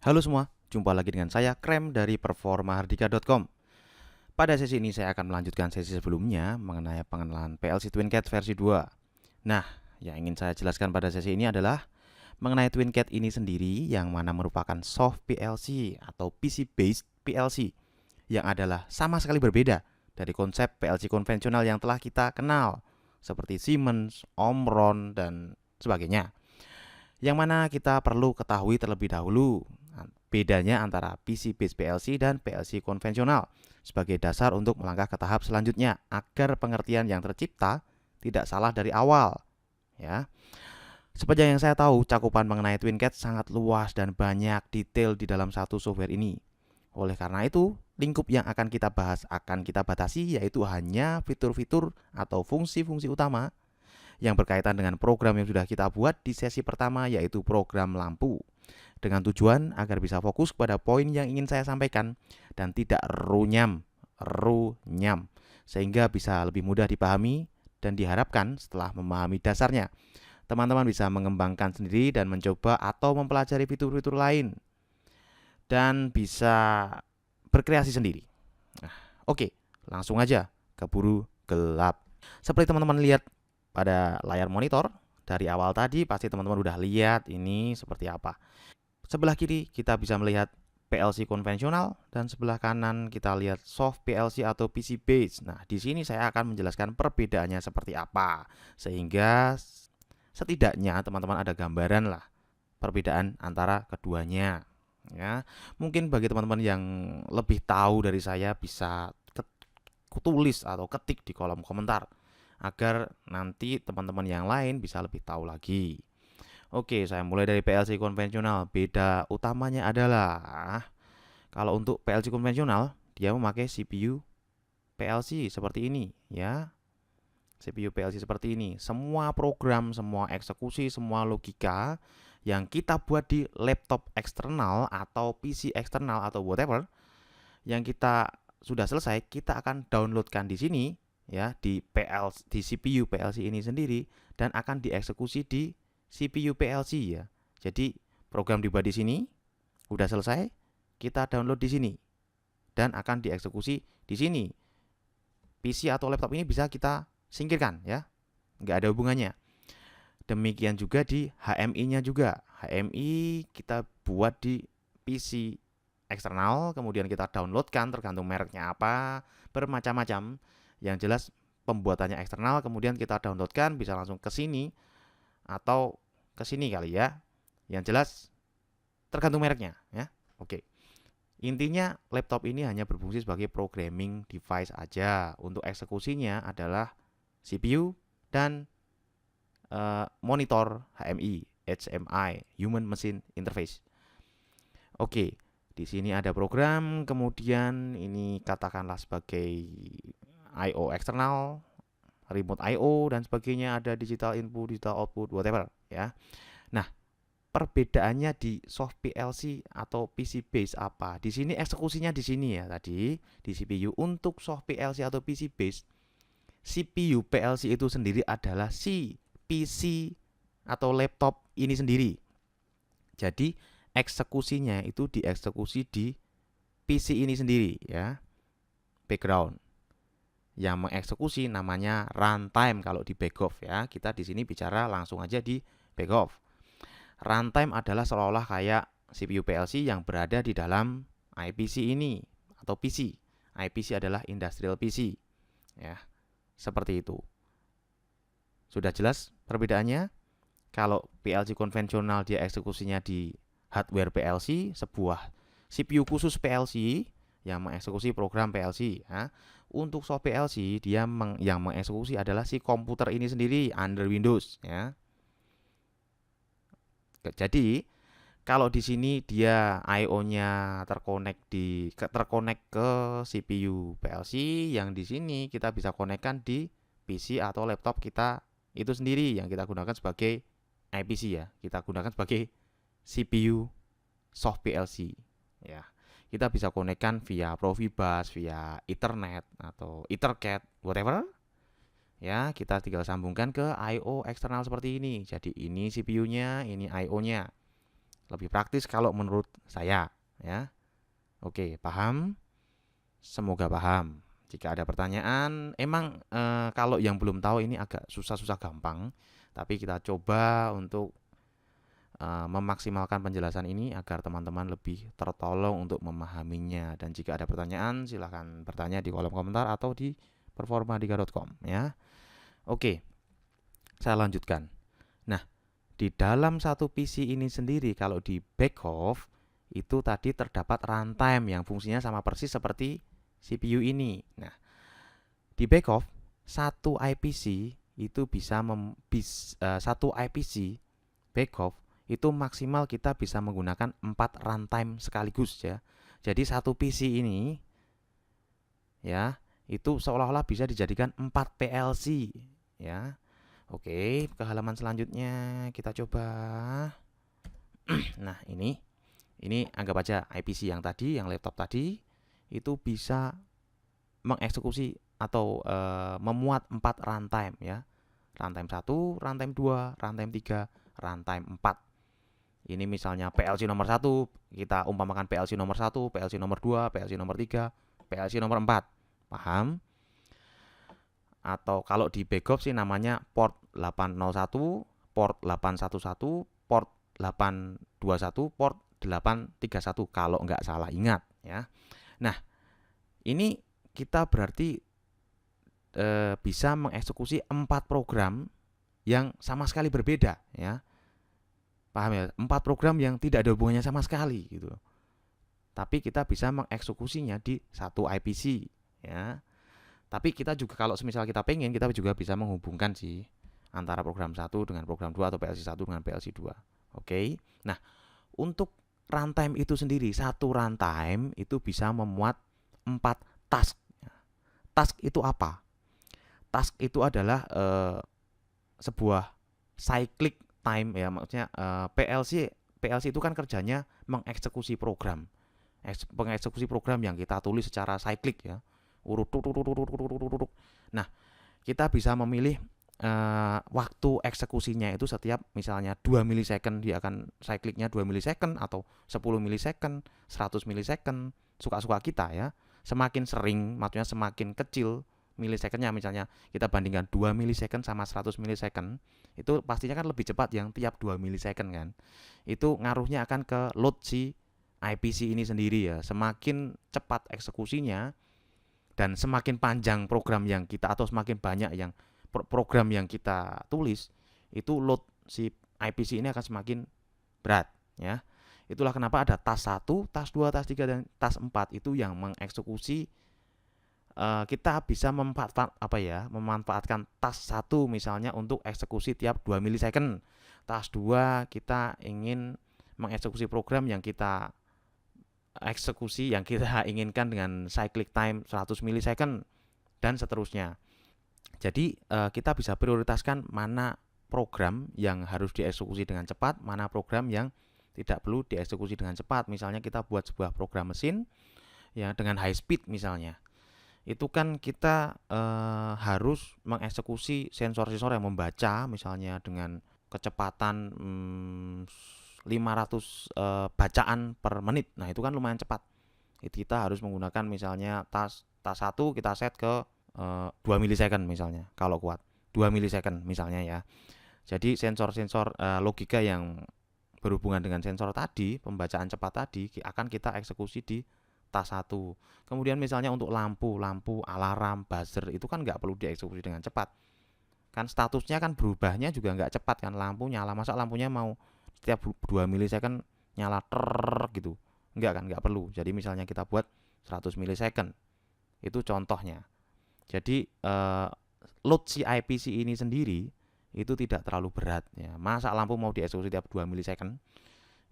Halo semua, jumpa lagi dengan saya Krem dari performahardika.com. Pada sesi ini saya akan melanjutkan sesi sebelumnya mengenai pengenalan PLC TwinCAT versi 2. Nah, yang ingin saya jelaskan pada sesi ini adalah mengenai TwinCAT ini sendiri yang mana merupakan soft PLC atau PC based PLC yang adalah sama sekali berbeda dari konsep PLC konvensional yang telah kita kenal seperti Siemens, Omron, dan sebagainya. Yang mana kita perlu ketahui terlebih dahulu bedanya antara PC based PLC dan PLC konvensional sebagai dasar untuk melangkah ke tahap selanjutnya agar pengertian yang tercipta tidak salah dari awal, ya. Sepanjang yang saya tahu, cakupan mengenai TwinCAT sangat luas dan banyak detail di dalam satu software ini. Oleh karena itu, lingkup yang akan kita bahas akan kita batasi yaitu hanya fitur-fitur atau fungsi-fungsi utama yang berkaitan dengan program yang sudah kita buat di sesi pertama, yaitu program lampu, dengan tujuan agar bisa fokus pada poin yang ingin saya sampaikan dan tidak runyam, sehingga bisa lebih mudah dipahami dan diharapkan setelah memahami dasarnya, teman-teman bisa mengembangkan sendiri dan mencoba atau mempelajari fitur-fitur lain dan bisa berkreasi sendiri. Nah, oke, langsung aja keburu gelap. Seperti teman-teman lihat pada layar monitor, dari awal tadi pasti teman-teman udah lihat ini seperti apa. Sebelah kiri kita bisa melihat PLC konvensional dan sebelah kanan kita lihat soft PLC atau PC base. Nah, di sini saya akan menjelaskan perbedaannya seperti apa sehingga setidaknya teman-teman ada gambaran lah perbedaan antara keduanya. Ya, mungkin bagi teman-teman yang lebih tahu dari saya bisa tulis atau ketik di kolom komentar agar nanti teman-teman yang lain bisa lebih tahu lagi. Oke, saya mulai dari PLC konvensional. Beda utamanya adalah kalau untuk PLC konvensional dia memakai CPU PLC seperti ini, ya. CPU PLC seperti ini. Semua program, semua eksekusi, semua logika yang kita buat di laptop eksternal atau PC eksternal atau whatever yang kita sudah selesai, kita akan downloadkan di sini, ya, di CPU PLC ini sendiri dan akan dieksekusi di CPU PLC, ya. Jadi program dibuat di sini, udah selesai, kita download di sini dan akan dieksekusi di sini. PC atau laptop ini bisa kita singkirkan, ya, nggak ada hubungannya. Demikian juga di HMI-nya juga. HMI kita buat di PC eksternal, kemudian kita downloadkan tergantung mereknya apa, bermacam-macam. Yang jelas pembuatannya eksternal, kemudian kita downloadkan bisa langsung ke sini atau ke sini kali ya. Yang jelas tergantung mereknya, ya. Oke. Intinya laptop ini hanya berfungsi sebagai programming device aja. Untuk eksekusinya adalah CPU dan monitor HMI, Human Machine Interface. Oke, di sini ada program, kemudian ini katakanlah sebagai I/O eksternal, remote I/O dan sebagainya, ada digital input, digital output, whatever, ya. Nah, perbedaannya di soft PLC atau PC base apa? Di sini eksekusinya di sini ya tadi di CPU. Untuk soft PLC atau PC base, CPU PLC itu sendiri adalah si PC atau laptop ini sendiri. Jadi eksekusinya itu dieksekusi di PC ini sendiri, ya. Background. Yang mengeksekusi namanya runtime kalau di backoff, ya. Kita di sini bicara langsung aja di backoff. Runtime adalah seolah-olah kayak CPU PLC yang berada di dalam IPC ini atau PC. IPC adalah industrial PC, ya. Seperti itu. Sudah jelas perbedaannya? Kalau PLC konvensional dia eksekusinya di hardware PLC, sebuah CPU khusus PLC yang mengeksekusi program PLC, ya. Untuk soft PLC dia yang mengeksekusi adalah si komputer ini sendiri under Windows, ya. Jadi kalau di sini dia I/O-nya terkonek ke CPU PLC, yang di sini kita bisa konekkan di PC atau laptop kita itu sendiri yang kita gunakan sebagai IPC, ya. Kita gunakan sebagai CPU soft PLC, ya. Kita bisa konekkan via Profibus, via Ethernet atau Ethercat, whatever. Ya, kita tinggal sambungkan ke I/O eksternal seperti ini. Jadi ini CPU-nya, ini I/O-nya. Lebih praktis kalau menurut saya, ya. Oke, paham? Semoga paham. Jika ada pertanyaan, emang kalau yang belum tahu ini agak susah-susah gampang, tapi kita coba untuk memaksimalkan penjelasan ini agar teman-teman lebih tertolong untuk memahaminya. Dan jika ada pertanyaan, silahkan bertanya di kolom komentar atau di performadika.com, ya. Oke, saya lanjutkan. Nah, di dalam satu PC ini sendiri, kalau di backoff itu tadi terdapat runtime yang fungsinya sama persis seperti CPU ini. Nah, di backoff satu IPC itu satu IPC backoff itu maksimal kita bisa menggunakan 4 runtime sekaligus, ya. Jadi satu PC ini, ya, itu seolah-olah bisa dijadikan 4 PLC, ya. Oke, ke halaman selanjutnya kita coba. Nah, ini anggap aja IPC yang tadi, yang laptop tadi itu bisa mengeksekusi atau memuat 4 runtime, ya. Runtime 1, runtime 2, runtime 3, runtime 4. Ini misalnya PLC nomor 1, kita umpamakan PLC nomor 1, PLC nomor 2, PLC nomor 3, PLC nomor 4. Paham? Atau kalau di backup sih namanya port 801, port 811, port 821, port 831 kalau nggak salah ingat, ya. Nah, ini kita berarti bisa mengeksekusi 4 program yang sama sekali berbeda, ya. Paham ya? 4 program yang tidak ada hubungannya sama sekali gitu. Tapi kita bisa mengeksekusinya di satu IPC, ya. Tapi kita juga kalau semisal kita pengen, kita juga bisa menghubungkan sih antara program 1 dengan program 2 atau PLC 1 dengan PLC 2. Oke. Nah, untuk runtime itu sendiri, satu runtime itu bisa memuat 4 task. Task itu apa? Task itu adalah sebuah cyclic time, ya, maksudnya PLC itu kan kerjanya mengeksekusi program. Mengeksekusi program yang kita tulis secara cyclic, ya. Urut. Nah, kita bisa memilih waktu eksekusinya itu setiap misalnya 2 milisecond, dia akan cyclicnya 2 milisecond atau 10 milisecond, 100 milisecond, suka-suka kita, ya. Semakin sering, maksudnya semakin kecil milisecondnya, misalnya kita bandingkan 2 milisecond sama 100 milisecond, itu pastinya kan lebih cepat yang tiap 2 milisecond kan. Itu ngaruhnya akan ke load si IPC ini sendiri, ya. Semakin cepat eksekusinya dan semakin panjang program yang kita atau semakin banyak yang program yang kita tulis, itu load si IPC ini akan semakin berat, ya. Itulah kenapa ada task 1, task 2, task 3 dan task 4 itu yang mengeksekusi. Kita bisa memanfaatkan task 1 misalnya untuk eksekusi tiap 2 milisecond. Task 2 kita ingin mengeksekusi program yang kita inginkan dengan cyclic time 100 milisecond dan seterusnya. Jadi kita bisa prioritaskan mana program yang harus dieksekusi dengan cepat, mana program yang tidak perlu dieksekusi dengan cepat. Misalnya kita buat sebuah program mesin, ya, dengan high speed misalnya. Itu kan kita harus mengeksekusi sensor-sensor yang membaca misalnya dengan kecepatan 500 bacaan per menit. Nah, itu kan lumayan cepat. Itu kita harus menggunakan misalnya task 1 kita set ke 2 milisecond misalnya kalau kuat. 2 milisecond misalnya, ya. Jadi sensor-sensor logika yang berhubungan dengan sensor tadi, pembacaan cepat tadi akan kita eksekusi di task 1. Kemudian misalnya untuk lampu, alarm, buzzer itu kan nggak perlu dieksekusi dengan cepat. Kan statusnya kan berubahnya juga nggak cepat kan, lampu nyala. Masa lampunya mau setiap 2 milisecond nyala gitu? Enggak kan, nggak perlu. Jadi misalnya kita buat 100 milisecond. Itu contohnya. Jadi load si IPC ini sendiri itu tidak terlalu berat, ya. Masa lampu mau dieksekusi tiap 2 milisecond?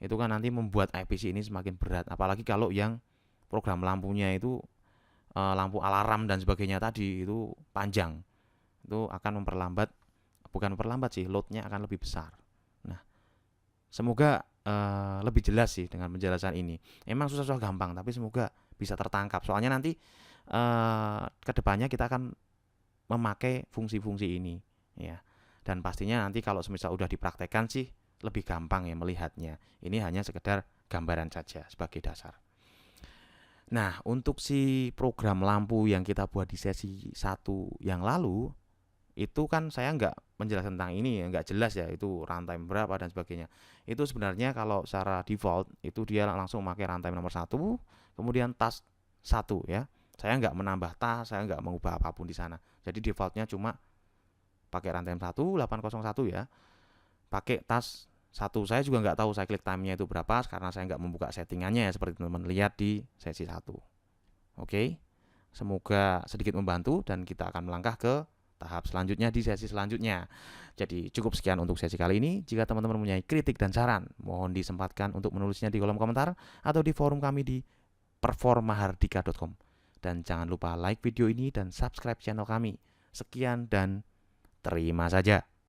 Itu kan nanti membuat IPC ini semakin berat. Apalagi kalau yang program lampunya itu lampu alarm dan sebagainya tadi itu panjang. Itu akan bukan memperlambat sih, loadnya akan lebih besar. Nah, semoga lebih jelas sih dengan penjelasan ini. Emang susah-susah gampang, tapi semoga bisa tertangkap. Soalnya nanti kedepannya kita akan memakai fungsi-fungsi ini, ya. Dan pastinya nanti kalau semisal udah dipraktekkan sih lebih gampang ya melihatnya. Ini hanya sekedar gambaran saja sebagai dasar. Nah, untuk si program lampu yang kita buat di sesi 1 yang lalu, itu kan saya nggak menjelaskan tentang ini ya, nggak jelas ya itu runtime berapa dan sebagainya. Itu sebenarnya kalau secara default itu dia langsung pakai runtime nomor 1, kemudian task 1 ya. Saya nggak menambah task, saya nggak mengubah apapun di sana. Jadi defaultnya cuma pakai runtime 801 ya, pakai task 1. Saya juga nggak tahu cyclic time-nya itu berapa karena saya nggak membuka settingannya ya, seperti teman-teman lihat di sesi 1. Oke, semoga sedikit membantu dan kita akan melangkah ke tahap selanjutnya di sesi selanjutnya. Jadi cukup sekian untuk sesi kali ini. Jika teman-teman mempunyai kritik dan saran, mohon disempatkan untuk menulisnya di kolom komentar atau di forum kami di performahardika.com. Dan jangan lupa like video ini dan subscribe channel kami. Sekian dan terima saja.